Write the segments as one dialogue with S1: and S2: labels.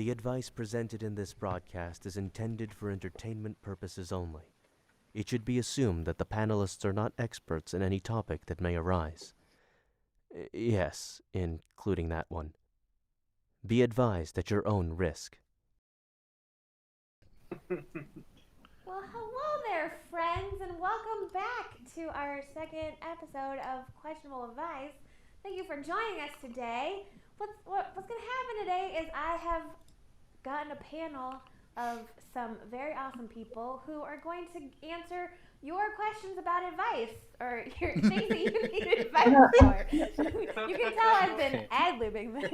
S1: The advice presented in this broadcast is intended for entertainment purposes only. It should be assumed that the panelists are not experts in any topic that may arise. Yes, including that one. Be advised at your own risk.
S2: Well, hello there, friends, and welcome back to our second episode of Questionable Advice. Thank you for joining us today. What's going to happen today is I have gotten a panel of some very awesome people who are going to answer your questions about advice or your things that you need advice for. You can tell I've been ad-libbing this.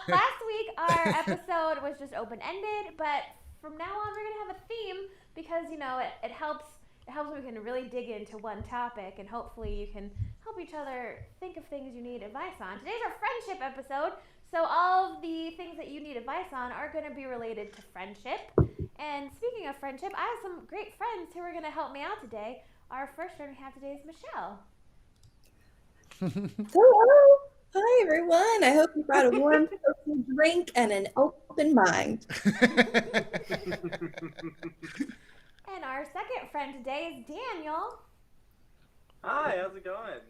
S2: Last week our episode was just open-ended, but from now on we're going to have a theme because, you know, it helps when we can really dig into one topic, and hopefully you can help each other think of things you need advice on. Today's our friendship episode, so all of the things that you need advice on are going to be related to friendship. And speaking of friendship, I have some great friends who are going to help me out today. Our first friend we have today is Michelle.
S3: Hello. Hi, everyone. I hope you brought a warm drink and an open mind.
S2: And our second friend today is Daniel.
S4: Hi, how's it going?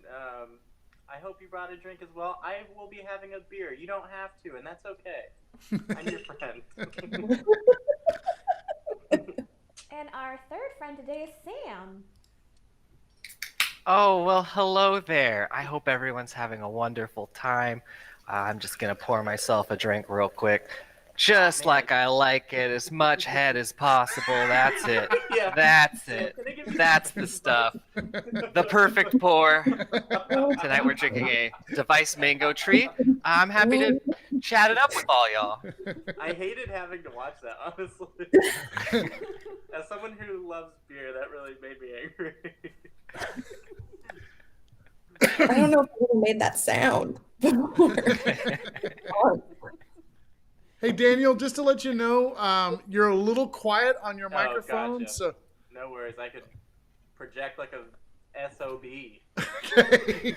S4: I hope you brought a drink as well. I will be having a beer. You don't have to, and that's okay. I'm your friend.
S2: And our third friend today is Sam.
S5: Oh, well, hello there. I hope everyone's having a wonderful time. I'm just going to pour myself a drink real quick. Just like I like it, as much head as possible. That's it.
S4: Yeah.
S5: That's it. That's the stuff. The perfect pour. Tonight we're drinking a Device Mango Tree. I'm happy to chat it up with all y'all.
S4: I hated having to watch that, honestly. As someone who loves beer, that really made me angry.
S3: I don't know if I even made that sound before.
S6: Hey, Daniel, just to let you know, you're a little quiet on your microphone.
S4: Gotcha.
S6: So
S4: No worries. I could project like a SOB.
S6: Okay.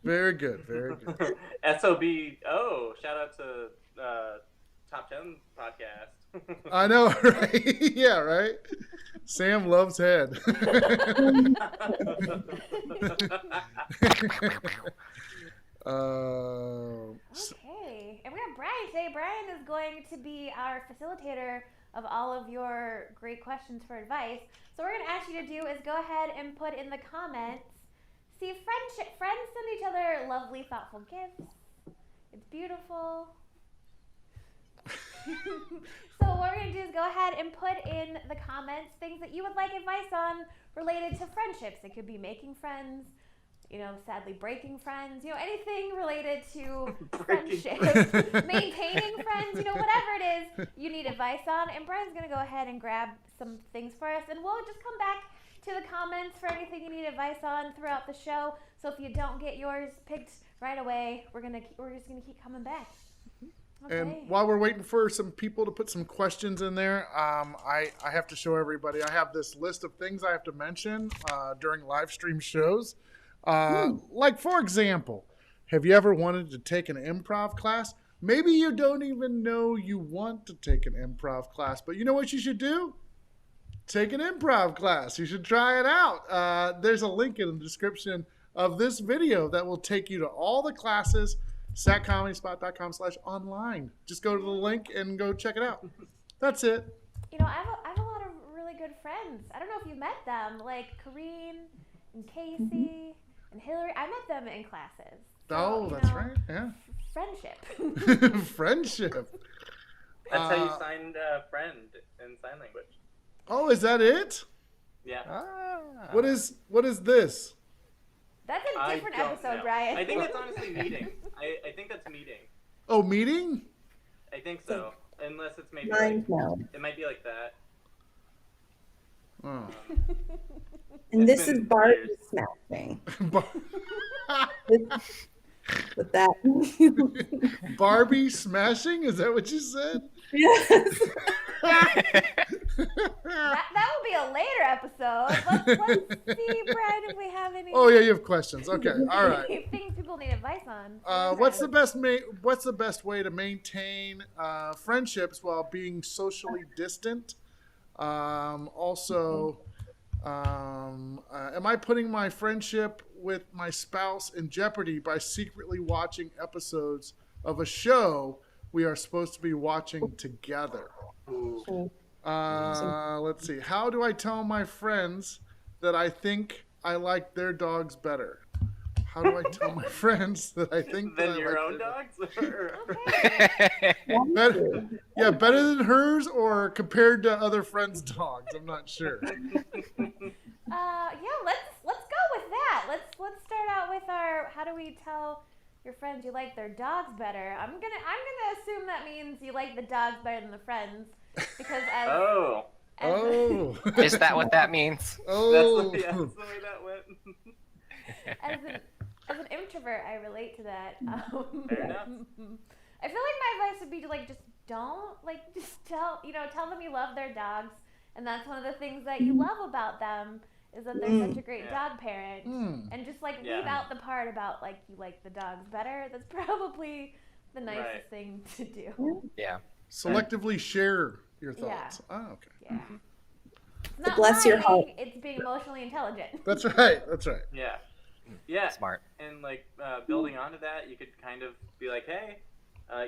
S6: Very good. Very good.
S4: SOB. Oh, shout out to Top 10 podcast.
S6: I know, right? Yeah, right? Sam loves head.
S2: Okay, and we have Brian today. Brian is going to be our facilitator of all of your great questions for advice. So what we're going to ask you to do is go ahead and put in the comments. See, friends send each other lovely, thoughtful gifts. It's beautiful. So what we're going to do is go ahead and put in the comments things that you would like advice on related to friendships. It could be making friends, you know, sadly breaking friends, you know, anything related to friendship, maintaining friends, you know, whatever it is you need advice on. And Brian's going to go ahead and grab some things for us, and we'll just come back to the comments for anything you need advice on throughout the show. So if you don't get yours picked right away, we're just going to keep coming back. Okay.
S6: And while we're waiting for some people to put some questions in there, I have to show everybody. I have this list of things I have to mention during live stream shows. Like, for example, have you ever wanted to take an improv class? Maybe you don't even know you want to take an improv class, but you know what you should do? Take an improv class. You should try it out. There's a link in the description of this video that will take you to all the classes, satcomedyspot.com/online. Just go to the link and go check it out. That's it.
S2: You know, I have a lot of really good friends. I don't know if you met them, like Kareen and Casey and Hillary. I met them in classes. So,
S6: Oh, that's right. Yeah.
S2: Friendship.
S6: Friendship.
S4: That's how you signed friend in sign language.
S6: Oh, is that it?
S4: Yeah.
S6: What is this?
S2: That's a
S4: I
S2: different
S4: don't
S2: episode,
S4: know.
S2: Brian.
S4: I think that's honestly meeting. I think that's meeting.
S6: Oh, meeting?
S4: I think so. Unless it's maybe
S3: Mine's
S4: like,
S3: no.
S4: it might be like that.
S6: Oh.
S3: And
S4: It's
S3: this is
S4: been
S3: Barbie
S4: years.
S3: smashing. With that.
S6: Barbie smashing? Is that what you said?
S3: Yes.
S2: That will be a later episode. Let's see, Brian, if we have any.
S6: Oh yeah, you have questions. Okay, all right.
S2: Things people need advice on.
S6: What's the best way to maintain friendships while being socially distant? Also, am I putting my friendship with my spouse in jeopardy by secretly watching episodes of a show we are supposed to be watching together? Let's see. How do I tell my friends that I think I like their dogs better? How do I tell my friends that I think that
S4: Than
S6: I
S4: your
S6: like
S4: own
S6: their
S4: dogs?
S6: better, better than hers or compared to other friends' dogs? I'm not sure.
S2: Yeah, let's go with that. Let's start out with our how do we tell your friends you like their dogs better? I'm gonna assume that means you like the dogs better than the friends because
S5: Is that what that means?
S6: Oh.
S4: That's the way that went.
S2: As an introvert, I relate to that.
S4: Fair enough.
S2: I feel like my advice would be to just tell them you love their dogs, and that's one of the things that you love about them is that they're such a great dog parent, and just leave out the part about you like the dogs better. That's probably the nicest thing to do.
S5: Yeah.
S6: Selectively share your thoughts.
S2: Yeah.
S6: Oh, okay.
S2: Yeah. It's not
S3: bless your
S2: lying,
S3: heart.
S2: it's being emotionally intelligent.
S6: That's right.
S4: Yeah. Yeah.
S5: Smart.
S4: And building onto that, you could kind of be like, hey,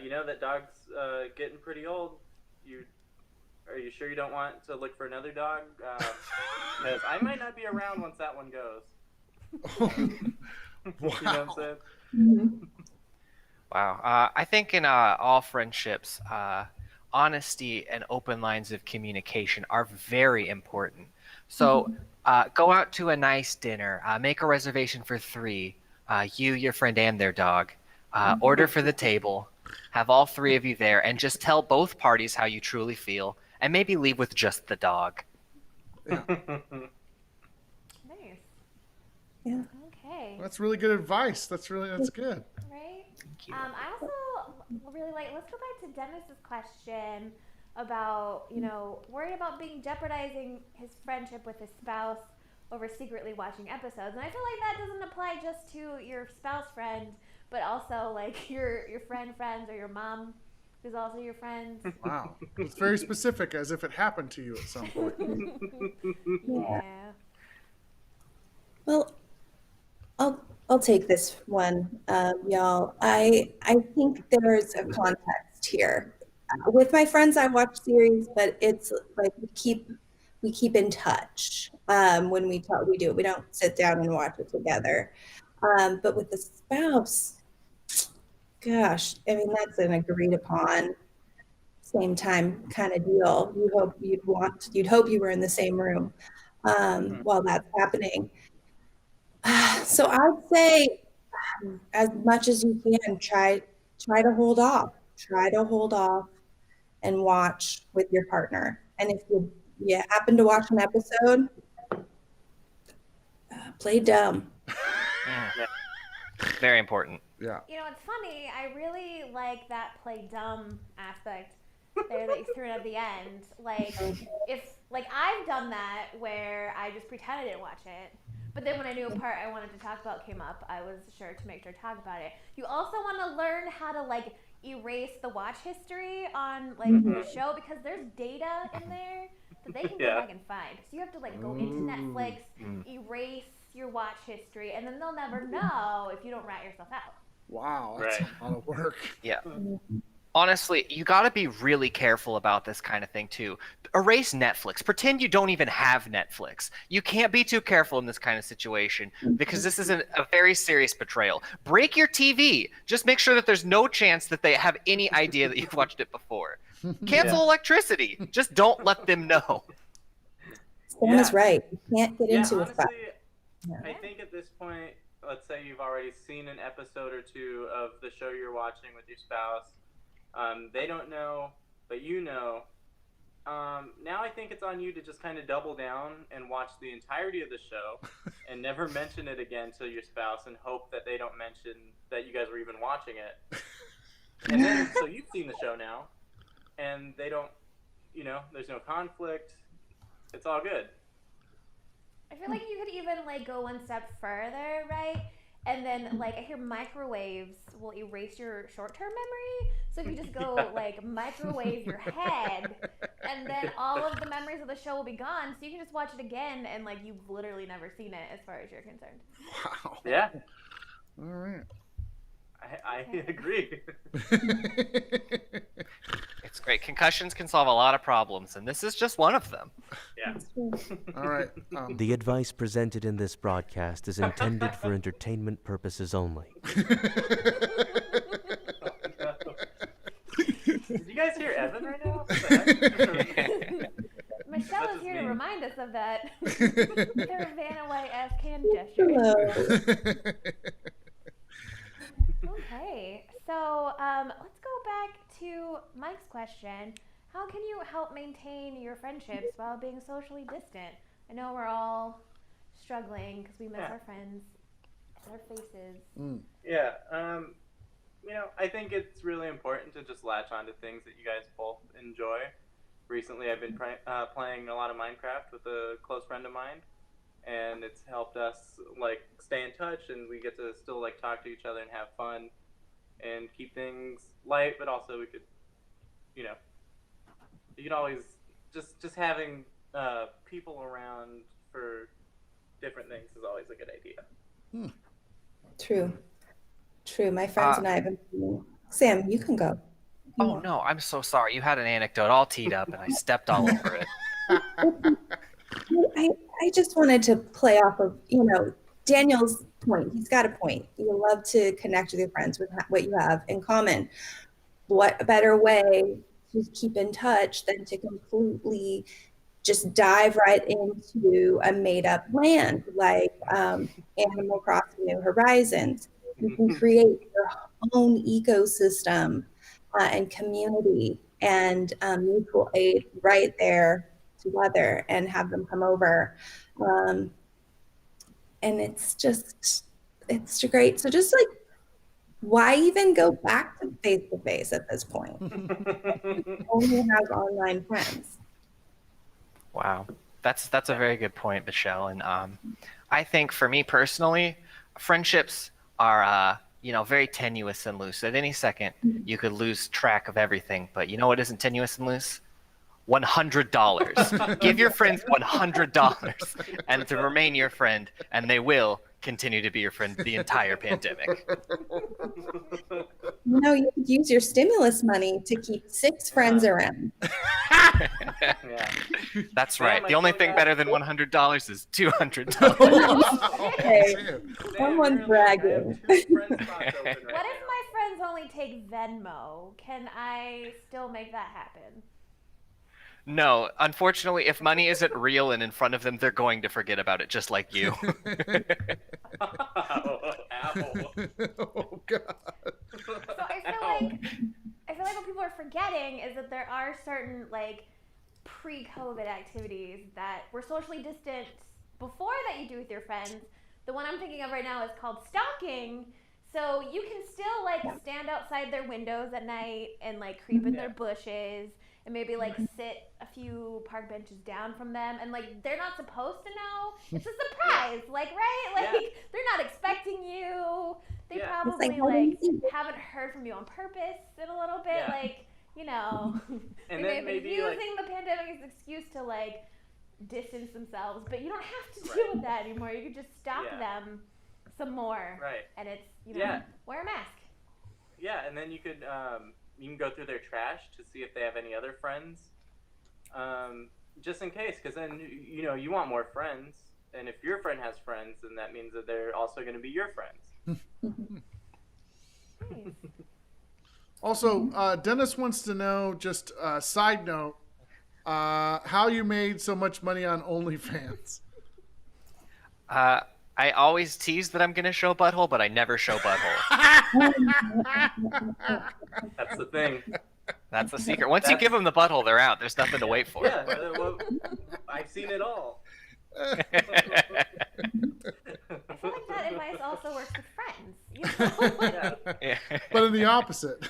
S4: you know that dog's getting pretty old. Are you sure you don't want to look for another dog? Because I might not be around once that one goes.
S6: Wow.
S4: You know what I'm saying?
S3: Mhm.
S5: Wow. I think in all friendships, honesty and open lines of communication are very important. So go out to a nice dinner, make a reservation for 3, you, your friend, and their dog. Order for the table, have all 3 of you there, and just tell both parties how you truly feel, and maybe leave with just the dog.
S6: Yeah.
S2: Nice.
S3: Yeah.
S2: Okay.
S6: That's really good advice. That's good.
S2: Right?
S5: Thank you.
S2: I also really let's go back to Dennis's question about, worried about jeopardizing his friendship with his spouse over secretly watching episodes. And I feel like that doesn't apply just to your spouse friend, but also your friends or your mom who's also your friend.
S6: Wow. It's very specific, as if it happened to you at some point.
S2: Yeah.
S3: Well, I'll take this one, y'all. I think there's a context here. With my friends, I watch series, but it's like we keep in touch when we talk. We do. We don't sit down and watch it together. But with the spouse, gosh, I mean that's an agreed upon, same time kind of deal. You'd hope you were in the same room while that's happening. So I'd say, as much as you can, try to hold off. Try to hold off and watch with your partner. And if you happen to watch an episode, play dumb.
S5: Very important.
S6: Yeah.
S2: It's funny. I really like that play dumb aspect there that you threw in at the end. If I've done that where I just pretend I didn't watch it, but then when I knew a part I wanted to talk about came up, I was sure to make sure to talk about it. You also want to learn how to erase the watch history on the show, because there's data in there that they can go back and find. So you have to go into Netflix, erase your watch history, and then they'll never know if you don't rat yourself out.
S6: Wow, that's a lot of work.
S5: Yeah. Honestly, you got to be really careful about this kind of thing too. Erase Netflix. Pretend you don't even have Netflix. You can't be too careful in this kind of situation because this is a very serious betrayal. Break your TV. Just make sure that there's no chance that they have any idea that you've watched it before. Cancel electricity. Just don't let them know.
S3: Sam is right. You can't get into
S4: honestly,
S3: a fight.
S4: I think at this point, let's say you've already seen an episode or 2 of the show you're watching with your spouse. They don't know, but you know. Now I think it's on you to just kind of double down and watch the entirety of the show and never mention it again to your spouse and hope that they don't mention that you guys were even watching it. And then, so you've seen the show now, and they don't, there's no conflict. it's all good.
S2: I feel like you could even like go one step further, right? And then like I hear microwaves will erase your short-term memory. So if you just go like microwave your head, and then all of the memories of the show will be gone. So you can just watch it again, and like you've literally never seen it as far as you're concerned.
S6: Wow.
S4: Yeah,
S6: All right.
S4: I agree.
S5: It's great. Concussions can solve a lot of problems, and this is just one of them.
S4: Yeah.
S6: All right.
S1: The advice presented in this broadcast is intended for entertainment purposes only.
S4: Did you guys hear Evan right now? What the heck?
S2: Michelle
S4: That's
S2: is here
S4: me.
S2: to remind us of that. Her Vanna White-ass can gesture.
S3: Hello.
S2: Okay, so let's go back to Mike's question. How can you help maintain your friendships while being socially distant? I know we're all struggling because we miss our friends and our faces.
S4: Yeah. I think it's really important to just latch onto things that you guys both enjoy. Recently, I've been playing a lot of Minecraft with a close friend of mine, and it's helped us like stay in touch, and we get to still like talk to each other and have fun and keep things light, but also we could, you could always just having people around for different things is always a good idea.
S3: True. My friends and I have been. Sam, you can go.
S5: Oh no, I'm so sorry. You had an anecdote all teed up, and I stepped all over it.
S3: I just wanted to play off of, Daniel's point. He's got a point. You love to connect with your friends with what you have in common. What a better way to keep in touch than to completely just dive right into a made-up land like Animal Crossing New Horizons. You can create your own ecosystem and community and mutual aid right there together and have them come over. And it's great. So just like, why even go back to face at this point? You only have online friends.
S5: Wow, that's a very good point, Michelle. And I think for me personally, friendships are very tenuous and loose. At any second, you could lose track of everything. But you know what isn't tenuous and loose? $100. Give your friends $100 and to remain your friend, and they will continue to be your friend the entire pandemic.
S3: You could use your stimulus money to keep 6 friends around.
S4: Yeah.
S5: That's right. The only thing better than $100 is $200.
S3: Okay. Someone's bragging.
S4: What if
S2: my friends only take Venmo? Can I still make that happen?
S5: No, unfortunately, if money isn't real and in front of them, they're going to forget about it, just like you.
S4: Ow.
S6: Oh God.
S2: So I feel like what people are forgetting is that there are certain like pre-COVID activities that were socially distant before that you do with your friends. The one I'm thinking of right now is called stalking. So you can still like stand outside their windows at night and like creep in their bushes and maybe like sit a few park benches down from them, and like they're not supposed to know. It's a surprise, like, right? Like they're not expecting you. They probably like haven't heard from you on purpose in a little bit, like,
S4: And
S2: they
S4: then
S2: may be
S4: maybe
S2: using the pandemic as an excuse to like distance themselves, but you don't have to deal with that anymore. You can just stalk them some more,
S4: right?
S2: And it's wear a mask.
S4: Yeah, and then you could you can go through their trash to see if they have any other friends, just in case, because then you want more friends, and if your friend has friends, then that means that they're also going to be your friends.
S2: Nice.
S6: Also, Dennis wants to know, just a side note, how you made so much money on OnlyFans.
S5: I always tease that I'm going to show butthole, but I never show butthole.
S4: That's the thing.
S5: That's the secret. Once you give them the butthole, they're out. There's nothing to wait for.
S4: Yeah, well, I've seen it all.
S2: I feel like that advice also works with friends.
S6: But in the opposite.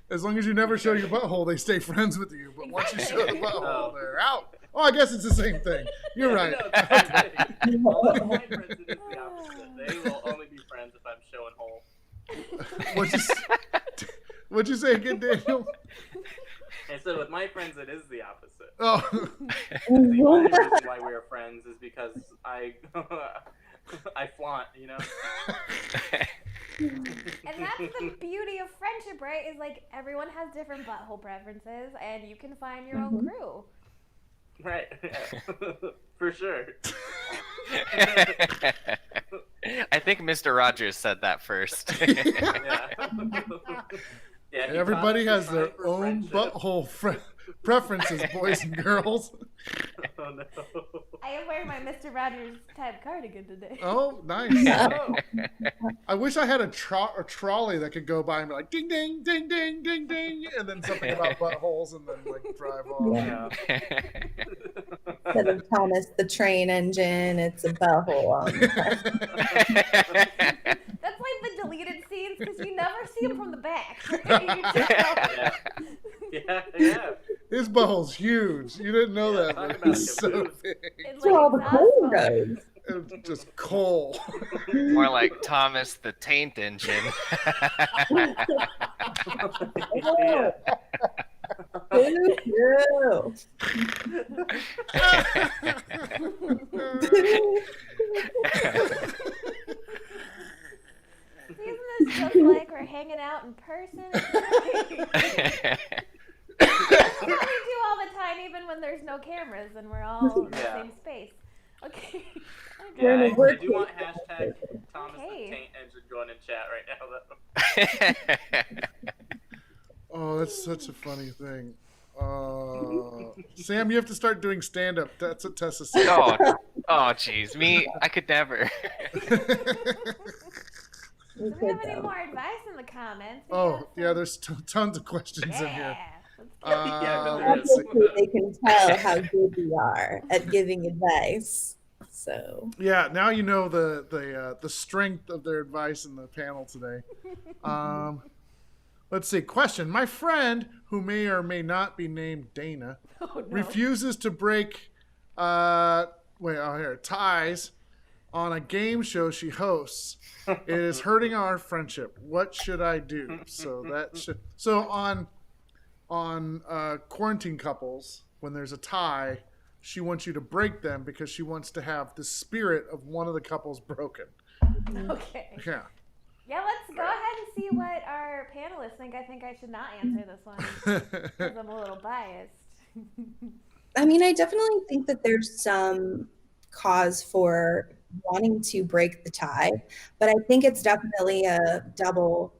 S6: As long as you never show your butthole, they stay friends with you. But once you show the butthole, they're out. Oh, I guess it's the same thing. You're right.
S4: No, it's the same thing. Well, with my friends, it is the opposite. They will only be friends if I'm showing whole.
S6: What'd you say again, Daniel?
S4: And so with my friends, it is the opposite.
S6: Oh,
S4: The only reason why we are friends is because I flaunt, you know?
S2: And that's the beauty of friendship, right? Is like everyone has different butthole preferences, and you can find your own crew.
S4: Right. Yeah. For sure.
S5: I think Mr. Rogers said that first.
S4: Yeah. Yeah, he
S6: everybody
S4: taught us
S6: has
S4: to
S6: their
S4: fight for
S6: own
S4: friendship.
S6: butthole preferences, boys and girls.
S4: Oh no.
S2: I am wearing my Mr. Rogers type cardigan today.
S6: Oh, nice.
S4: Oh.
S6: I wish I had a trolley that could go by and be like ding ding ding ding ding ding, and then something about buttholes, and then like drive off.
S3: Yeah.
S4: Yeah.
S3: Instead of Thomas the Train Engine, it's a butthole.
S2: That's like the deleted scenes because you never see him from the back. Right? You just
S4: Yeah. Yeah.
S6: His butthole's huge. You didn't know that,
S4: talk
S6: but
S4: about
S6: it's so
S4: caboose.
S6: big.
S2: It's
S3: That's where all the
S2: exhaust
S3: coal
S2: smoke.
S3: goes.
S6: It's just coal.
S5: More like Thomas the Taint Engine.
S4: Yeah.
S3: Boo-hoo.
S2: Isn't this just like we're hanging out in person? That's what we do all the time, even when there's no cameras and we're all in the
S4: Yeah.
S2: same space. Okay.
S3: We're in a
S4: Yeah, I
S3: work
S4: do want
S3: week.
S4: hashtag Thomas
S2: Okay.
S4: the Taint Engine going in chat right now. Though.
S6: Oh, that's such a funny thing. Sam, you have to start doing stand-up. That's what Tessa said.
S5: oh, jeez, me, I could never.
S3: We
S2: Do we
S3: could,
S2: have any
S3: though.
S2: more advice in the comments? We
S6: Oh,
S2: got
S6: yeah,
S2: some-
S6: there's tons of questions in
S2: Yeah.
S6: here.
S2: Let's get
S4: Yeah, but
S6: Let's see.
S3: Obviously, they can tell how good we are at giving advice. So,
S6: Yeah, now you know the strength of their advice in the panel today. Let's see. Question: my friend, who may or may not be named Dayna,
S2: Oh, no.
S6: refuses to break ties on a game show she hosts. It is hurting our friendship. What should I do? So on quarantine couples, when there's a tie, she wants you to break them because she wants to have the spirit of one of the couples broken.
S2: Okay.
S6: Yeah.
S2: Yeah, let's go ahead and see what our panelists think. I think I should not answer this one because I'm a little biased.
S3: I mean, I definitely think that there's some cause for wanting to break the tie, but I think it's definitely a double.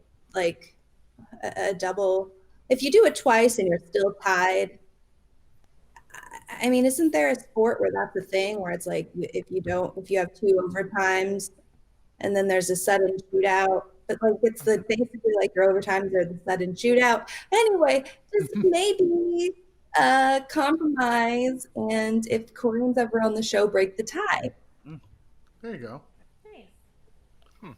S3: If you do it twice and you're still tied, I mean, isn't there a sport where that's a thing where it's like if you have two overtimes and then there's a sudden shootout, but like it's basically like your overtimes are the sudden shootout. Anyway, just maybe compromise, and if Corinne's ever on the show, break the tie.
S6: There you go.
S2: Nice.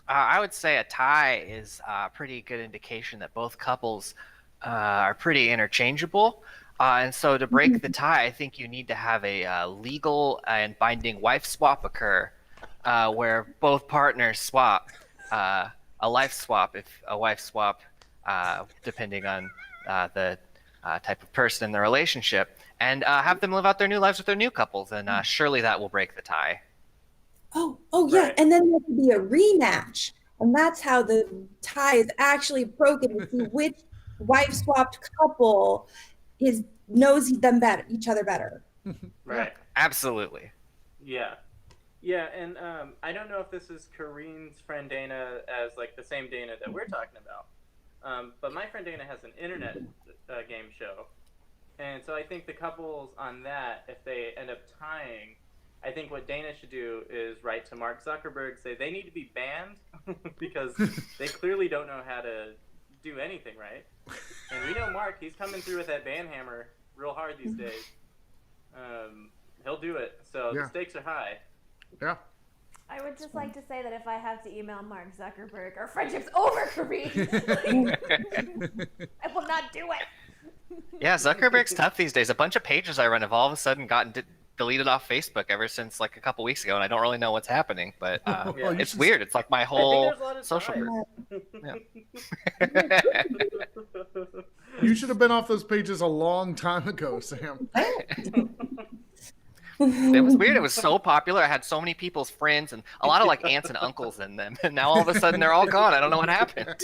S5: I would say a tie is a pretty good indication that both couples are pretty interchangeable. And so to break the tie, I think you need to have a legal and binding wife swap occur, where both partners swap, a life swap, if a wife swap, depending on the type of person in the relationship, and have them live out their new lives with their new couples, and surely that will break the tie.
S3: Oh yeah,
S4: Right.
S3: and then there could be a rematch, and that's how the tie is actually broken. To see which wife swapped couple knows each other better.
S4: Right.
S5: Absolutely.
S4: Yeah. Yeah, and I don't know if this is Kareen's friend Dayna as like the same Dayna that we're talking about. But my friend Dayna has an internet game show. And so I think the couples on that, if they end up tying, I think what Dayna should do is write to Mark Zuckerberg, say they need to be banned because they clearly don't know how to do anything right. And we know Mark, he's coming through with that ban hammer real hard these days. He'll do it. So
S6: Yeah.
S4: the stakes are high.
S6: Yeah.
S2: I would just like to say that if I have to email Mark Zuckerberg, our friendship's over, Kareem. I will not do it.
S5: Yeah, Zuckerberg's tough these days. A bunch of pages I run have all of a sudden gotten deleted off Facebook ever since like a couple weeks ago, and I don't really know what's happening. But
S6: Yeah. You
S5: it's
S6: should-
S5: weird. It's like my
S4: I think
S5: whole
S4: there's a lot of
S5: social
S4: ties.
S5: group.
S6: You should have been off those pages a long time ago, Sam.
S5: It was weird. It was so popular. I had so many people's friends and a lot of like aunts and uncles in them. And now all of a sudden they're all gone. I don't know what happened.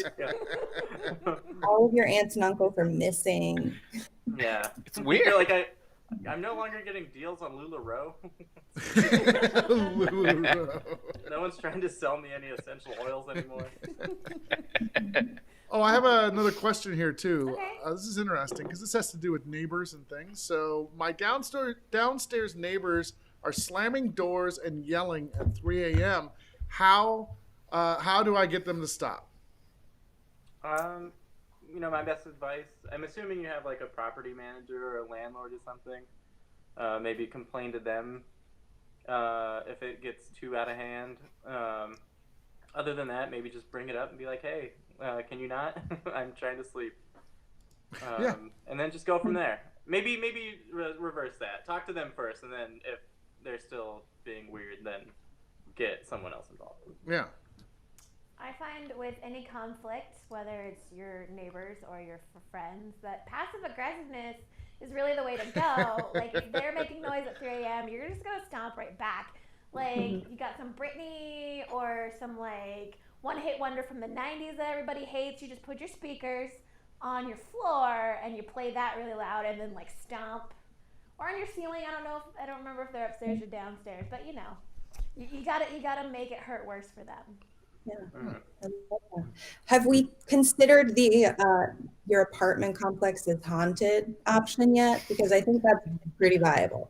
S3: All of your aunts and uncles are missing.
S4: Yeah.
S5: It's
S4: I
S5: weird.
S4: feel like I'm no longer getting deals on LuLaRoe. No one's trying to sell me any essential oils anymore.
S6: Oh, I have another question here too.
S2: Okay.
S6: This is interesting because this has to do with neighbors and things. So my downstairs neighbors are slamming doors and yelling at 3 a.m. How do I get them to stop?
S4: My best advice, I'm assuming you have like a property manager or a landlord or something. Maybe complain to them if it gets too out of hand. Other than that, maybe just bring it up and be like, hey, can you not? I'm trying to sleep.
S6: Yeah.
S4: And then just go from there. Maybe reverse that. Talk to them first, and then if they're still being weird, then get someone else involved.
S6: Yeah.
S2: I find with any conflict, whether it's your neighbors or your friends, that passive aggressiveness is really the way to go. Like, if they're making noise at 3 a.m., you're just going to stomp right back. Like, you got some Britney or some, like, one-hit wonder from the 90s that everybody hates. You just put your speakers on your floor and you play that really loud and then, like, stomp. Or on your ceiling. I don't remember if they're upstairs or downstairs. But, you gotta make it hurt worse for them.
S3: Yeah.
S4: Mm.
S3: Have we considered the your apartment complex as haunted option yet? Because I think that's pretty viable.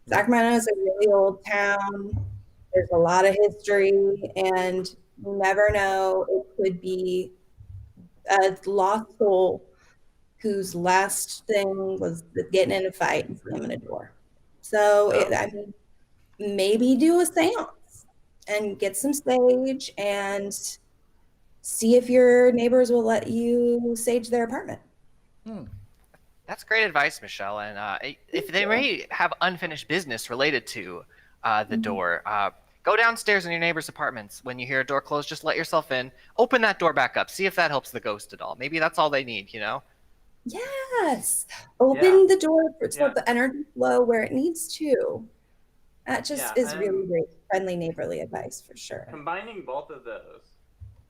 S3: Sacramento is a really old town. There's a lot of history, and you never know. It could be a lost soul whose last thing was getting in a fight and slamming a door. So, maybe do a seance and get some sage and see if your neighbors will let you sage their apartment.
S5: That's great advice, Michelle. And if they may have unfinished business related to the door, go downstairs in your neighbor's apartments. When you hear a door close, just let yourself in. Open that door back up. See if that helps the ghost at all. Maybe that's all they need, you know?
S3: Yes. Open the door to let the energy flow where it needs to. That just is really great, friendly, neighborly advice for sure.
S4: Combining both of those,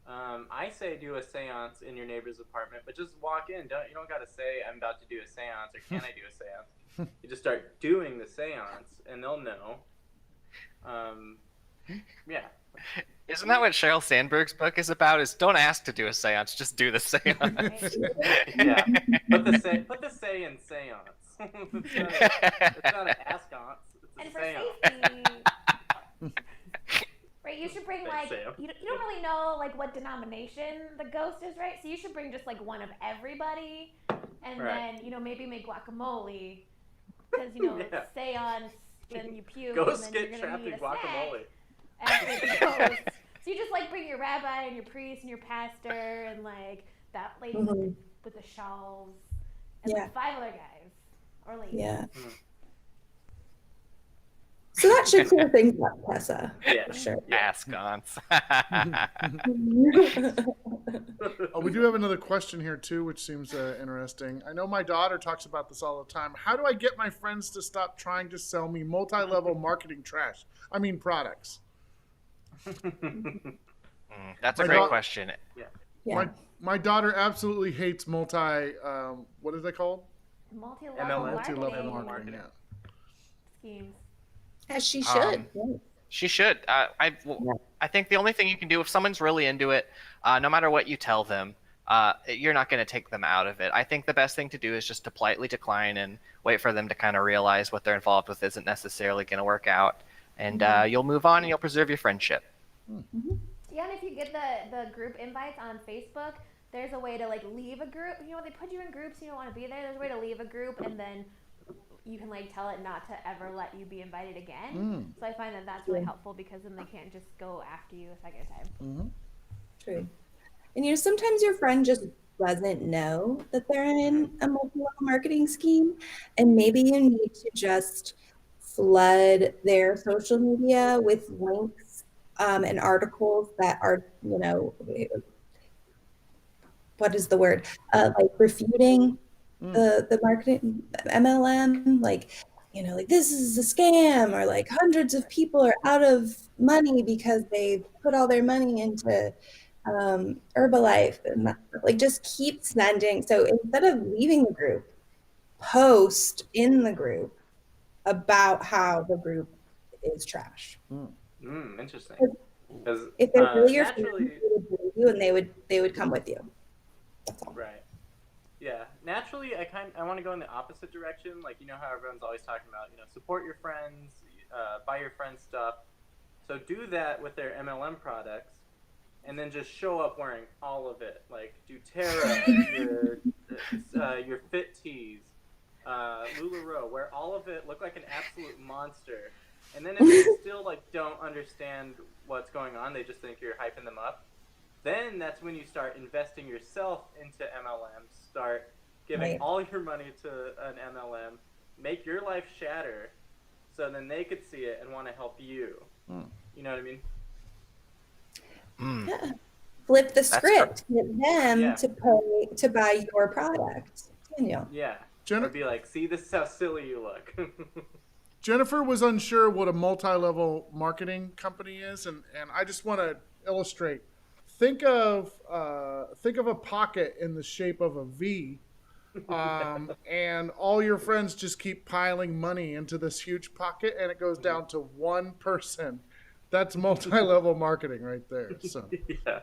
S4: I say do a seance in your neighbor's apartment, but just walk in. You don't got to say I'm about to do a seance or can I do a seance. You just start doing the seance, and they'll know. Yeah.
S5: Isn't that what Sheryl Sandberg's book is about? Is don't ask to do a seance, just do the seance.
S4: Yeah. Put the say in seance. It's not an ask-ance.
S2: And
S4: It's
S2: for
S4: a seance.
S2: safety, right, you should bring
S4: Thanks,
S2: like,
S4: Sam.
S2: you don't really know like what denomination the ghost is, right? So you should bring just like one of everybody, and
S4: Right.
S2: then maybe make guacamole, because
S4: Yeah.
S2: seance, then you puke,
S4: Ghosts
S2: and then
S4: get
S2: you're gonna
S4: trapped
S2: need
S4: in
S2: a snack
S4: guacamole.
S2: after the ghost. So you just like bring your rabbi and your priest and your pastor and like that lady with the shawls and like 5 other guys or ladies.
S3: Yeah. So that should clear things up, Tessa.
S4: Yeah.
S3: For sure.
S5: Ask aunts.
S6: Oh, we do have another question here too, which seems interesting. I know my daughter talks about this all the time. How do I get my friends to stop trying to sell me multi-level marketing trash? I mean products.
S5: That's a
S6: My
S5: great
S6: dog-
S5: question.
S3: Yeah.
S6: My daughter absolutely hates what are they called?
S2: Multi-level
S4: MLM.
S6: Multi-level
S2: marketing
S6: marketing. Yeah.
S2: schemes.
S3: As she should.
S5: She should. I think the only thing you can do if someone's really into it, no matter what you tell them, you're not going to take them out of it. I think the best thing to do is just to politely decline and wait for them to kind of realize what they're involved with isn't necessarily going to work out. And you'll move on and you'll preserve your friendship.
S2: Yeah, and if you get the group invites on Facebook, there's a way to like leave a group. They put you in groups, you don't want to be there. There's a way to leave a group, and then you can like tell it not to ever let you be invited again. So I find that that's really helpful because then they can't just go after you a second time.
S3: True. And sometimes your friend just doesn't know that they're in a multi-level marketing scheme, and maybe you need to just flood their social media with links and articles that are, what is the word? Like refuting the marketing MLM, like, like this is a scam, or like hundreds of people are out of money because they put all their money into Herbalife, and like just keep sending. So instead of leaving the group, post in the group about how the group is trash.
S4: Interesting. Because
S3: If they're really your friends,
S4: naturally,
S3: they would believe you, and they would come with you. That's all.
S4: right? Yeah, naturally, I want to go in the opposite direction. Like, how everyone's always talking about, support your friends, buy your friends stuff. So do that with their MLM products, and then just show up wearing all of it. Like doTERRA, your Fit Tees, LuLaRoe, wear all of it, look like an absolute monster. And then if they still don't understand what's going on, they just think you're hyping them up. Then that's when you start investing yourself into MLMs, start giving all your money to an MLM, make your life shatter, so then they could see it and want to help you. You know what I mean?
S3: Yeah. Flip the script. Get them to buy your product. Daniel.
S4: Yeah. Or be like, see, this is how silly you look.
S6: Jennifer was unsure what a multi-level marketing company is, and I just want to illustrate. Think of a pocket in the shape of a V, and all your friends just keep piling money into this huge pocket, and it goes down to one person. That's multi-level marketing right there. So
S4: yeah.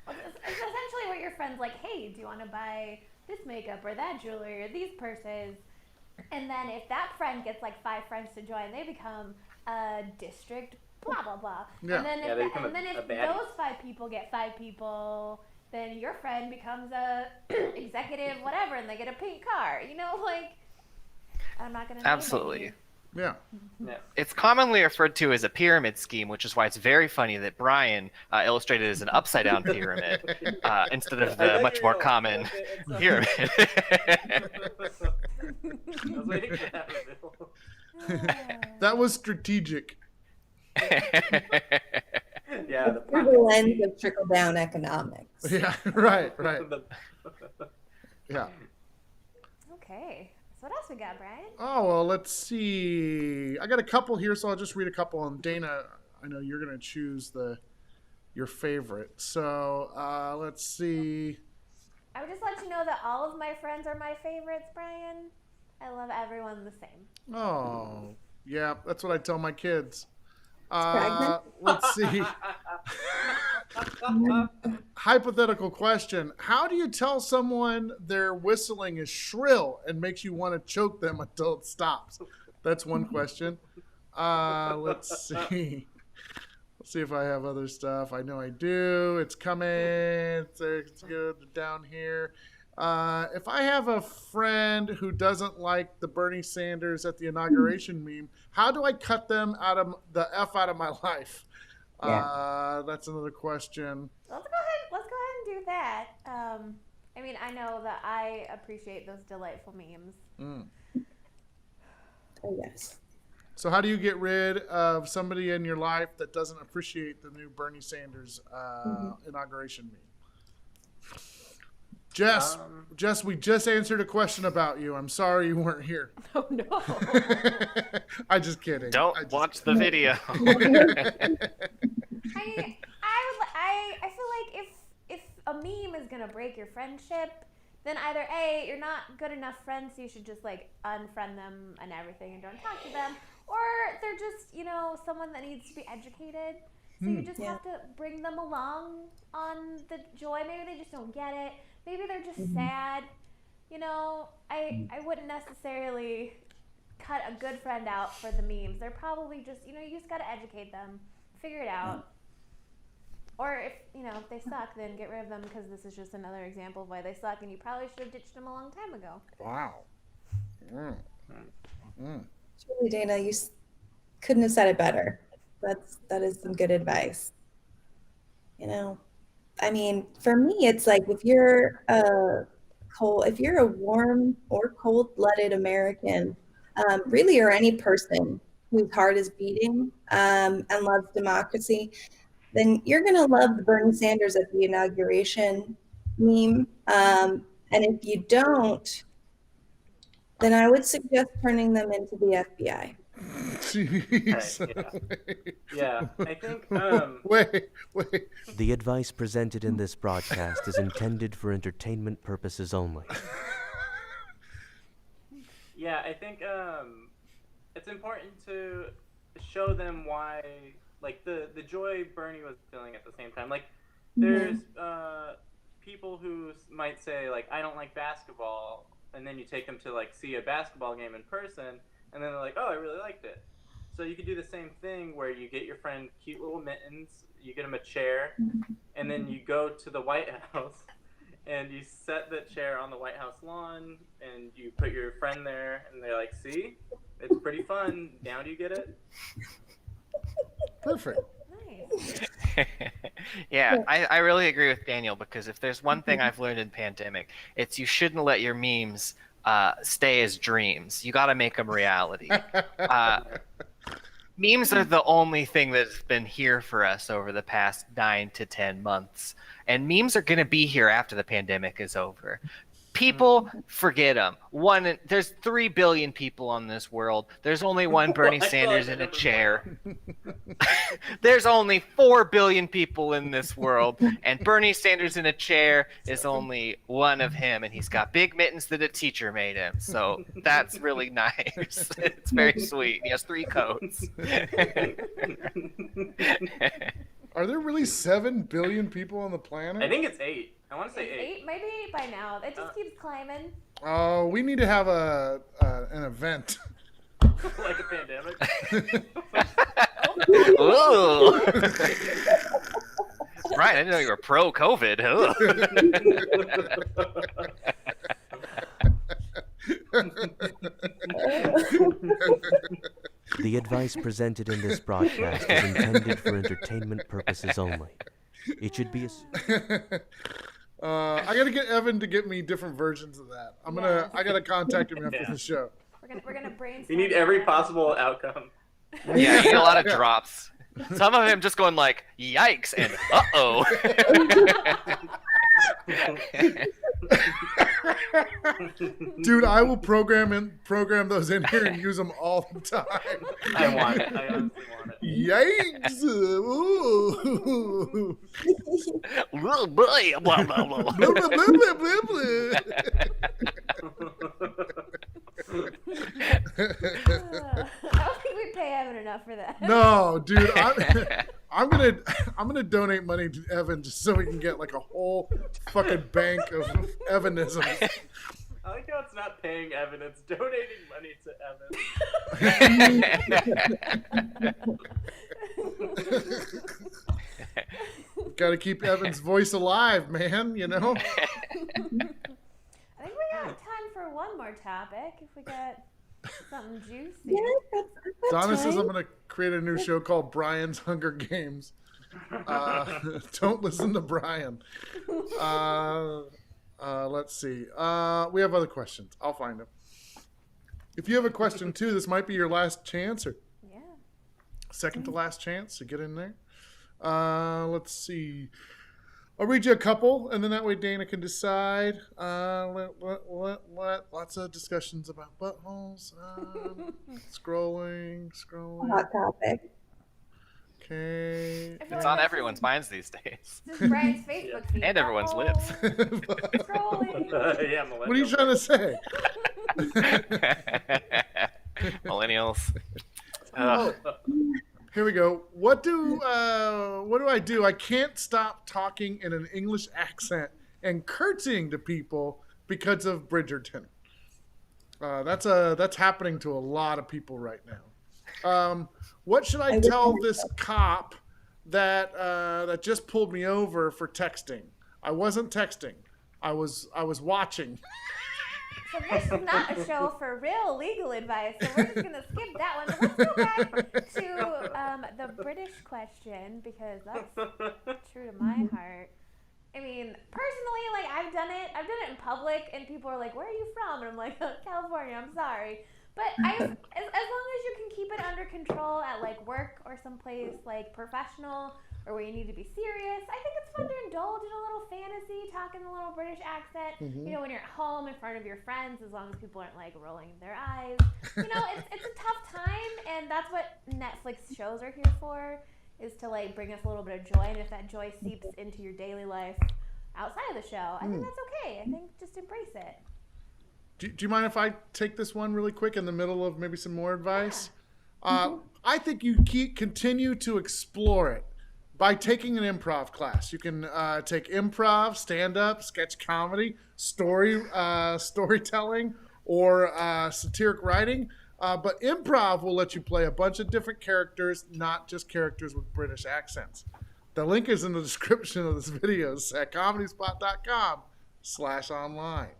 S2: Well, it's essentially what your friend's like, hey, do you want to buy this makeup or that jewelry or these purses? And then if that friend gets 5 friends to join, they become a district blah blah blah.
S6: Yeah.
S2: And then if
S4: baddie.
S2: those 5 people get 5 people, then your friend becomes a executive whatever, and they get a pink car. I'm not gonna name
S5: Absolutely.
S2: any.
S6: yeah.
S5: It's commonly referred to as a pyramid scheme, which is why it's very funny that Brian illustrated it as an upside down pyramid instead of the much more common pyramid.
S4: I was waiting for that reveal.
S6: That was strategic.
S4: Yeah.
S3: Through the lens of trickle down economics.
S6: Yeah, right. Yeah.
S2: Okay. So what else we got, Brian?
S6: Oh, well, let's see. I got a couple here, so I'll just read a couple. And Dayna, I know you're going to choose your favorite. So let's see.
S2: I would just let you know that all of my friends are my favorites, Brian. I love everyone the same.
S6: Oh, yeah, that's what I tell my kids.
S3: Pregnant?
S6: Let's see. Hypothetical question. How do you tell someone their whistling is shrill and makes you want to choke them until it stops? That's one question. Let's see. Let's see if I have other stuff. I know I do. It's coming. It's good down here. If I have a friend who doesn't like the Bernie Sanders at the inauguration meme, how do I cut them out of my life?
S3: Yeah.
S6: That's another question.
S2: Let's go ahead and do that. I know that I appreciate those delightful memes.
S3: Oh, yes.
S6: So how do you get rid of somebody in your life that doesn't appreciate the new Bernie Sanders inauguration meme? Jess, we just answered a question about you. I'm sorry you weren't here.
S2: Oh no!
S6: I'm just kidding.
S5: Don't watch the video.
S2: I feel like if a meme is gonna break your friendship, then either A, you're not good enough friends, so you should just unfriend them and everything and don't talk to them, or they're just someone that needs to be educated. So you just have to bring them along on the joy. Maybe they just don't get it. Maybe they're just sad. I wouldn't necessarily cut a good friend out for the memes. They're probably just, you just got to educate them, figure it out. Or if they suck, then get rid of them, because this is just another example of why they suck, and you probably should have ditched them a long time ago.
S6: Wow.
S3: Truly, Dayna, you couldn't have said it better. That is some good advice. I mean, for me, it's like if you're a warm or cold-blooded American, really, or any person whose heart is beating and loves democracy, then you're going to love the Bernie Sanders at the inauguration meme. And if you don't, then I would suggest turning them into the FBI.
S6: Jeez.
S4: Yeah, I think
S6: Wait.
S1: The advice presented in this broadcast is intended for entertainment purposes only.
S4: yeah, I think it's important to show them why, like the joy Bernie was feeling at the same time. Like there's people who might say like I don't like basketball, and then you take them to like see a basketball game in person, and then they're like, oh, I really liked it. So you could do the same thing where you get your friend cute little mittens, you get him a chair, and then you go to the White House and you set the chair on the White House lawn and you put your friend there and they're like, see, it's pretty fun. Now do you get it?
S6: Perfect.
S2: Nice.
S5: Yeah, I really agree with Daniel, because if there's one thing I've learned in pandemic, it's you shouldn't let your memes stay as dreams. You got to make them reality. Memes are the only thing that's been here for us over the past 9 to 10 months. And memes are going to be here after the pandemic is over. People forget them. There's 3 billion people on this world. There's only one Bernie Sanders in a chair. There's only 4 billion people in this world, and Bernie Sanders in a chair is only one of him, and he's got big mittens that a teacher made him. So that's really nice. It's very sweet. He has 3 coats.
S6: Are there really 7 billion people on the planet?
S4: I think it's 8. I want to say 8.
S2: Maybe 8 by now. It just keeps climbing.
S6: Oh, we need to have an event.
S4: Like a pandemic.
S5: Ooh. Right, I didn't know you were pro-COVID.
S1: The advice presented in this broadcast is intended for entertainment purposes only. It should be
S6: I gotta get Evan to get me different versions of that. I gotta contact him after the show.
S2: We're gonna brainstorm.
S4: You need every possible outcome.
S5: Yeah, you get a lot of drops. Some of him just going like, yikes, and uh-oh.
S6: Dude, I will program those in here and use them all the time.
S4: I want it. I honestly want it.
S6: Yikes! Ooh.
S5: Blah, blah, blah, blah, blah.
S6: Blah, blah, blah, blah, blah, blah.
S2: I don't think we pay Evan enough for that.
S6: No, dude, I'm gonna donate money to Evan just so we can get like a whole fucking bank of Evanisms.
S4: I like how it's not paying Evan, it's donating money to Evan.
S6: Got to keep Evan's voice alive, man. You know.
S2: I think we got time for one more topic. If we got something juicy.
S3: Yeah,
S6: Donna says I'm
S3: time.
S6: gonna create a new show called Brian's Hunger Games. Don't listen to Brian. Let's see. We have other questions. I'll find them. If you have a question too, this might be your last chance or
S2: Yeah.
S6: second to last chance to get in there. Let's see. I'll read you a couple, and then that way Dana can decide. Lots of discussions about buttholes. Scrolling.
S3: Hot topic.
S6: Okay.
S2: I feel
S5: It's
S2: like
S5: on
S2: that's
S5: everyone's minds these days.
S2: just Brian's Facebook feed.
S5: And everyone's lips.
S2: Scrolling.
S4: Yeah,
S6: What are you trying to say?
S5: Millennials.
S6: Oh, here we go. What do I do? I can't stop talking in an English accent and curtsying to people because of Bridgerton. That's happening to a lot of people right now. What should I tell this cop that just pulled me over for texting? I wasn't texting. I was watching.
S2: So this is not a show for real legal advice, so we're just going to skip that one. But let's go back to the British question, because that's true to my heart. I mean, personally, like, I've done it in public, and people are like, where are you from? And I'm like, California, I'm sorry. But as long as you can keep it under control at, like, work or someplace, like, professional, or where you need to be serious, I think it's fun to indulge in a little fantasy, talk in a little British accent, you know, when you're at home in front of your friends, as long as people aren't, like, rolling their eyes. You know, it's a tough time, and that's what Netflix shows are here for, is to, like, bring us a little bit of joy, and if that joy seeps into your daily life outside of the show, I think that's okay. I think just embrace it.
S6: Do you mind if I take this one really quick in the middle of maybe some more advice? I think you continue to explore it by taking an improv class. You can take improv, stand-up, sketch comedy, storytelling, or satiric writing. But improv will let you play a bunch of different characters, not just characters with British accents. The link is in the description of this video at comedyspot.com/online.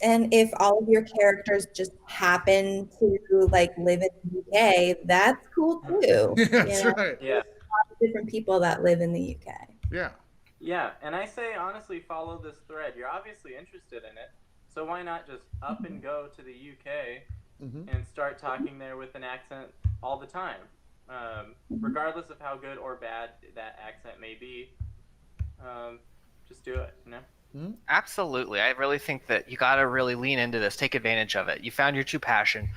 S3: And if all of your characters just happen to like live in the UK, that's cool too.
S6: That's right.
S4: Yeah.
S3: Lots of different people that live in the UK.
S6: Yeah.
S4: Yeah, and I say honestly, follow this thread. You're obviously interested in it, so why not just up and go to the UK and start talking there with an accent all the time, regardless of how good or bad that accent may be. Just do it, you know?
S5: Absolutely. I really think that you got to really lean into this, take advantage of it. You found your true passion,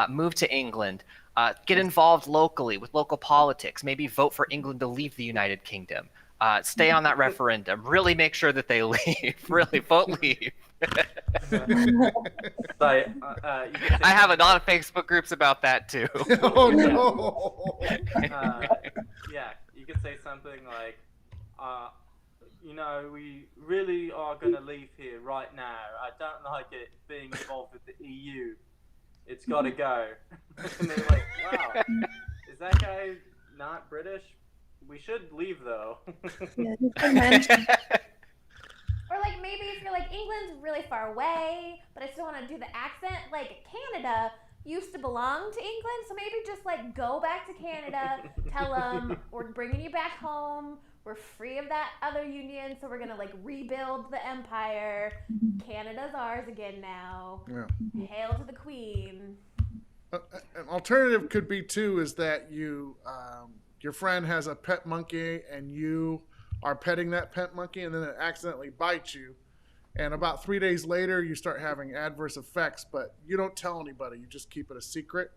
S5: move to England, get involved locally with local politics, maybe vote for England to leave the United Kingdom. Stay on that referendum. Really make sure that they leave. Really vote leave.
S4: But,
S5: I have a lot of Facebook groups about that too.
S6: Oh no.
S4: yeah, you could say something like, you know, we really are going to leave here right now. I don't like it being involved with the EU. It's got to go. And they're like, wow, is that guy not British? We should leave, though.
S3: Yeah, you can mention-
S2: Or like maybe if you're like, England's really far away, but I still want to do the accent, like Canada used to belong to England, so maybe just like go back to Canada, tell them we're bringing you back home, we're free of that other union, so we're gonna like rebuild the empire. Canada's ours again now.
S6: Yeah.
S2: Hail to the Queen.
S6: An alternative could be too is that you your friend has a pet monkey and you are petting that pet monkey and then it accidentally bites you, and about 3 days later you start having adverse effects, but you don't tell anybody, you just keep it a secret,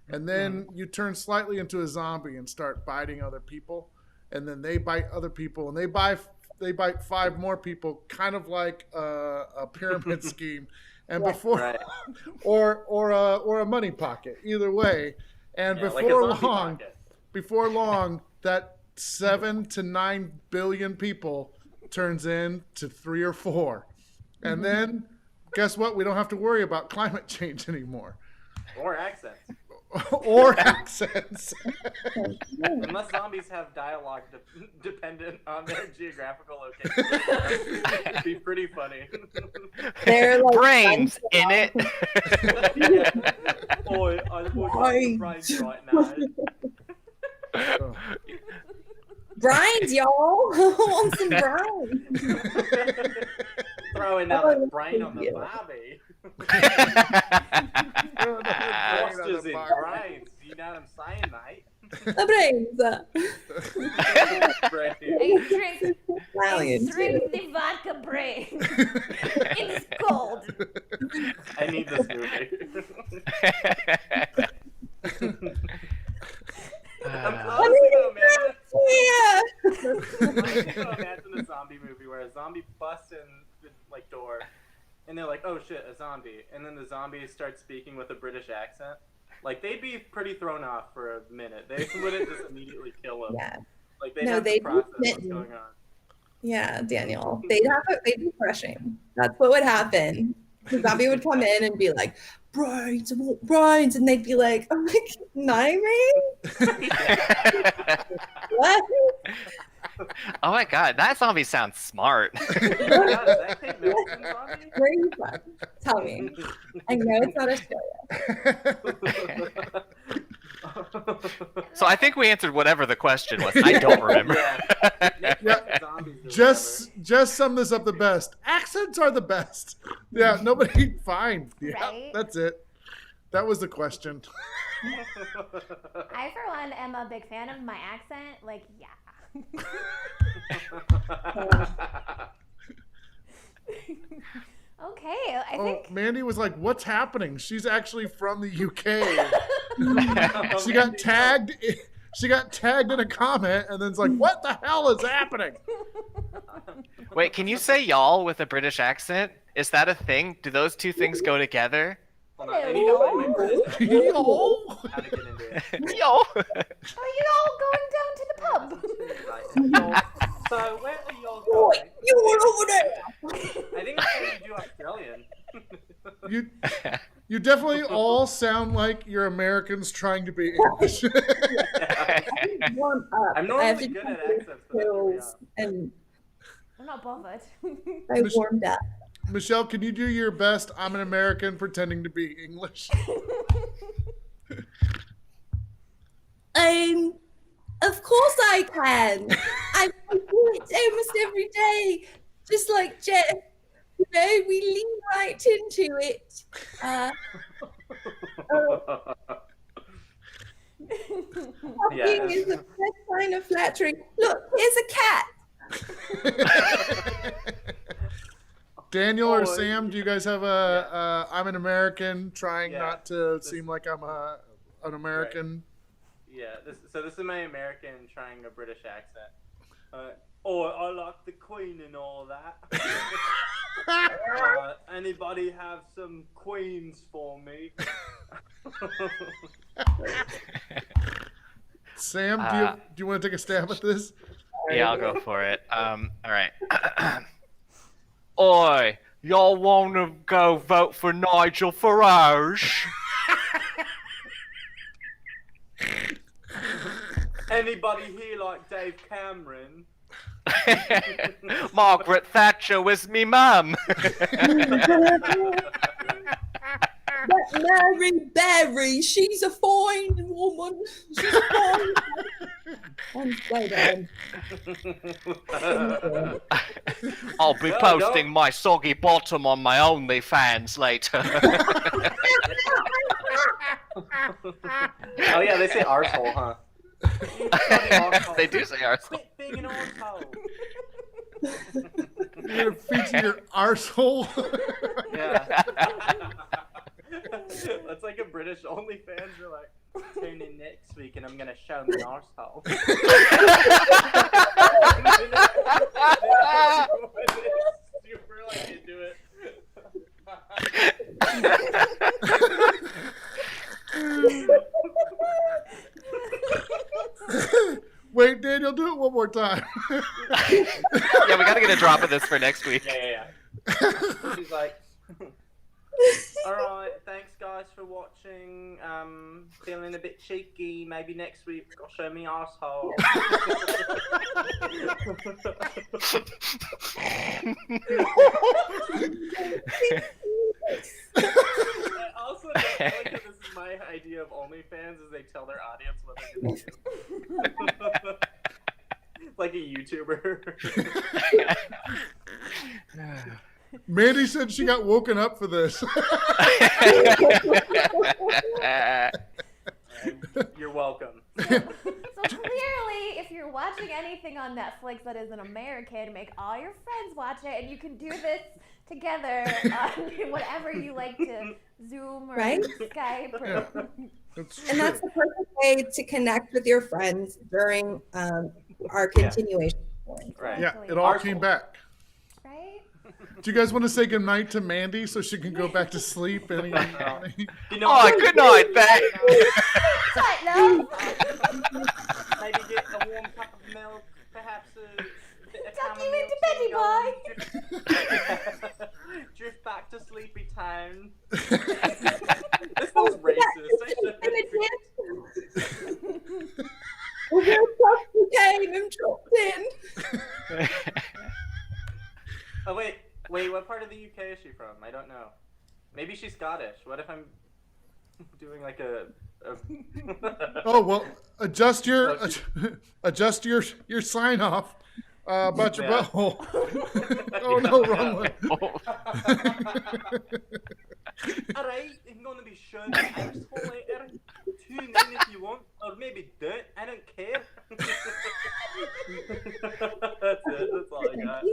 S6: and then you turn slightly into a zombie and start biting other people, and then they bite other people and they bite 5 more people, kind of like a pyramid scheme, and before
S4: Right.
S6: or a money pocket, either way, and
S4: Yeah, like a zombie pocket.
S6: before long that 7 to 9 billion people turns into 3 or 4, and then guess what? We don't have to worry about climate change anymore.
S4: Or accents.
S6: Or accents.
S4: Unless zombies have dialogue dependent on their geographical location. It'd be pretty funny.
S3: They're like
S5: Brains in it.
S4: Yeah. Boy, I would like brains right now.
S3: Brines, y'all. I want some brines.
S4: Throw another brain on the Barbie. Monsters in brains. You know what I'm saying, mate?
S3: The brains.
S4: Brain.
S2: Drink the vodka brain. It's cold.
S4: I need this movie. I'm close though, man.
S3: Yeah.
S4: I can imagine a zombie movie where a zombie busts in the like door, and they're like, "Oh shit, a zombie!" And then the zombie starts speaking with a British accent. Like they'd be pretty thrown off for a minute. They wouldn't just immediately kill him.
S3: Yeah.
S4: Like they'd
S3: No,
S4: have to
S3: they'd be
S4: process what's
S3: smitten.
S4: going on.
S3: Yeah, Daniel. They'd be crushing. That's what would happen. The zombie would come in and be like, brains, I want brains, and they'd be like, oh my god, what?
S5: Oh my god, that zombie sounds smart.
S4: Oh my God, is that Kate Middleton zombie?
S3: Where are you from? Tell me. I know it's not Australia.
S5: So I think we answered whatever the question was. I don't remember.
S4: Yeah. Zombies or
S6: Just sum this up the best. Accents are the best. Yeah, nobody. Fine. Yeah,
S2: Right?
S6: that's it. That was the question.
S2: I, for one, am a big fan of my accent. Like, yeah. Okay, I think.
S6: Mandy was like, "What's happening?" She's actually from the UK. She got tagged. She got tagged in a comment, and then it's like, "What the hell is happening?"
S5: Wait, can you say y'all with a British accent? Is that a thing? Do those two things go together?
S4: Hold on, I need to find my British
S6: Yo.
S4: how to get into it.
S5: Yo!
S2: Are you all going down to the pub?
S4: So where are y'all going?
S3: You're over there.
S4: I think it's how you do Australian.
S6: You definitely all sound like you're Americans trying to be English.
S3: Warm up.
S4: I'm
S3: I have
S4: normally
S3: to
S4: good
S3: do
S4: at accents, but
S3: pills, and
S2: I'm not bothered.
S3: I warmed up.
S6: Michelle, can you do your best? I'm an American pretending to be English.
S3: Of course I can. I do it almost every day, just like Jeff. You know, we lean right into it. Talking is the best kind of flattering. Look, here's a cat.
S6: Daniel or
S4: Oh,
S6: Sam, do you guys have a I'm an American trying
S4: Yeah.
S6: not to seem like I'm an American?
S4: Yeah, this is my American trying a British accent. Oh, I like the Queen and all that. Anybody have some queens for me?
S6: Sam, do you want to take a stab at this?
S5: Yeah, I'll go for it. All right. Oi, y'all want to go vote for Nigel Farage?
S4: Anybody here like Dave Cameron?
S5: Margaret Thatcher was me mum.
S3: That Mary Berry, she's a fine woman. She's a fine. I'm so done.
S5: I'll be posting my soggy bottom on my OnlyFans later.
S4: Oh yeah, they say arsehole, huh?
S5: They do say ours.
S4: Quit being an arsehole.
S6: You're gonna feature your arsehole.
S4: Yeah. That's like a British OnlyFans. You're like, tune in next week and I'm gonna show my arsehole. Super like into it.
S6: Wait, Daniel, do it one more time.
S5: Yeah, we gotta get a drop of this for next week.
S4: Yeah. She's like, alright, thanks guys for watching. Feeling a bit cheeky. Maybe next week I'll show me arsehole. I also don't like that this is my idea of OnlyFans is they tell their audience what they're gonna do. Like a YouTuber.
S6: Mandy said she got woken up for this.
S4: You're welcome.
S2: So clearly, if you're watching anything on Netflix that is an American, make all your friends watch it, and you can do this together on whatever you like to Zoom or
S3: Right?
S2: Skype. Or...
S6: Yeah.
S3: And that's the perfect way to connect with your friends during our continuation point.
S4: Right.
S6: Yeah, it all came back.
S2: Right?
S6: Do you guys want to say goodnight to Mandy so she can go back to sleep?
S4: You know,
S5: Oh, good night, Ben.
S2: Right, love.
S4: maybe get a warm cup of milk, perhaps a bit of
S2: Tuck you
S4: chamomile
S2: into
S4: tea
S2: Betty
S4: going, drift back to Sleepy Town. This was racist.
S3: You came and dropped in.
S4: Oh wait, what part of the UK is she from? I don't know. Maybe she's Scottish. What if I'm? doing like a
S6: Oh well, adjust your sign off about your
S4: Yeah.
S6: butthole. Oh no, wrong one.
S4: Alright, I'm gonna be showing the asshole later. Tune in if you want, or maybe don't. I don't care. That's it. That's all I got.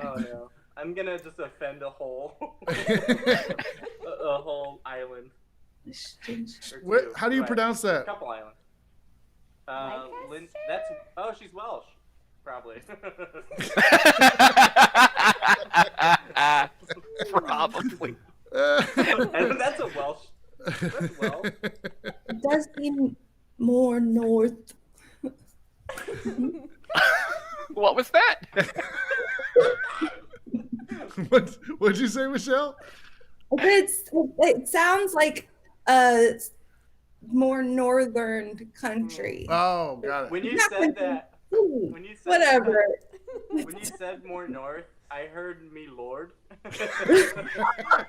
S4: Oh no, I'm gonna just offend a whole a whole island. Or two.
S6: How do you
S4: Right.
S6: pronounce that?
S4: A couple islands.
S2: Lancaster?
S4: That's she's Welsh, probably.
S5: Probably.
S4: And that's a Welsh. That's Welsh.
S3: It does seem more north.
S5: What was that?
S6: What'd you say, Michelle?
S3: It sounds like a more northern country.
S6: Oh, got it.
S4: When you
S3: Not
S4: said
S3: like-
S4: that,
S3: Ooh,
S4: when you said
S3: whatever.
S4: when you said more north, I heard me lord,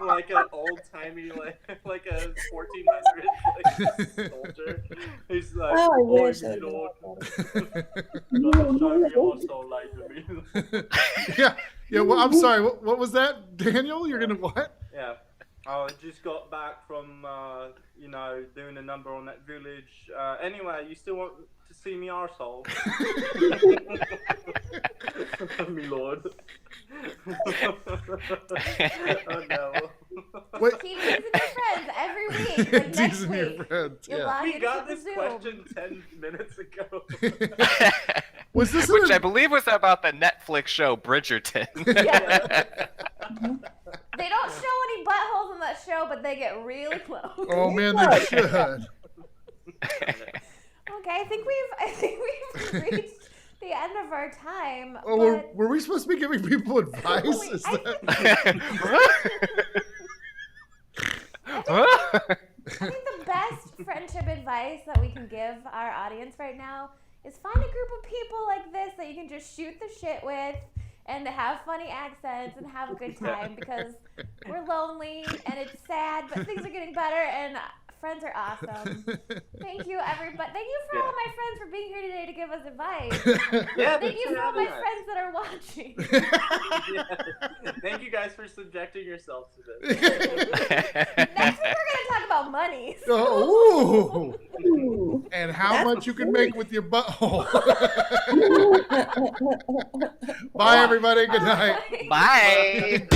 S4: like an old timey like a 1400 like soldier. He's like,
S3: Oh, I
S4: "Oh,
S3: wish
S4: me
S3: I
S4: lord,
S3: was
S4: sorry, you also lied to me."
S6: Yeah. Well, I'm sorry. What was that, Daniel? You're gonna what?
S4: Yeah. I just got back from, doing a number on that village. Anyway, you still want to see me arsehole? Me lord. Oh no.
S6: Wait.
S2: Keep teasing your friends every week. Like next
S6: Teasing your
S2: week.
S6: friends.
S2: You'll
S6: Yeah.
S2: log
S4: We
S2: into
S4: got
S2: the
S4: this
S2: Zoom.
S4: question 10 minutes ago.
S6: Was this
S5: Which
S6: in
S5: I
S6: a-
S5: believe was about the Netflix show Bridgerton.
S4: Yeah.
S2: They don't show any buttholes in that show, but they get really close.
S6: Oh man, they should.
S2: Okay, I think we've reached the end of our time.
S6: Oh,
S2: but
S6: were we supposed to be giving people advice?
S2: Wait,
S6: Is
S2: I
S6: that...
S2: think the best friendship advice that we can give our audience right now is find a group of people like this that you can just shoot the shit with and have funny accents and have a good time, because we're lonely and it's sad, but things are getting better and friends are awesome. Thank you, everybody. Thank you for all my friends for being here today to give us advice.
S4: Yeah,
S2: Thank you for all my
S4: having us.
S2: friends that are watching.
S4: Yeah. Thank you guys for subjecting yourselves to this.
S2: Next week we're gonna talk about money.
S6: Oh, ooh.
S3: Ooh.
S6: And how
S3: That's
S6: much you can make with your butthole.
S3: Ooh.
S6: Bye, everybody. Good night.
S5: Bye.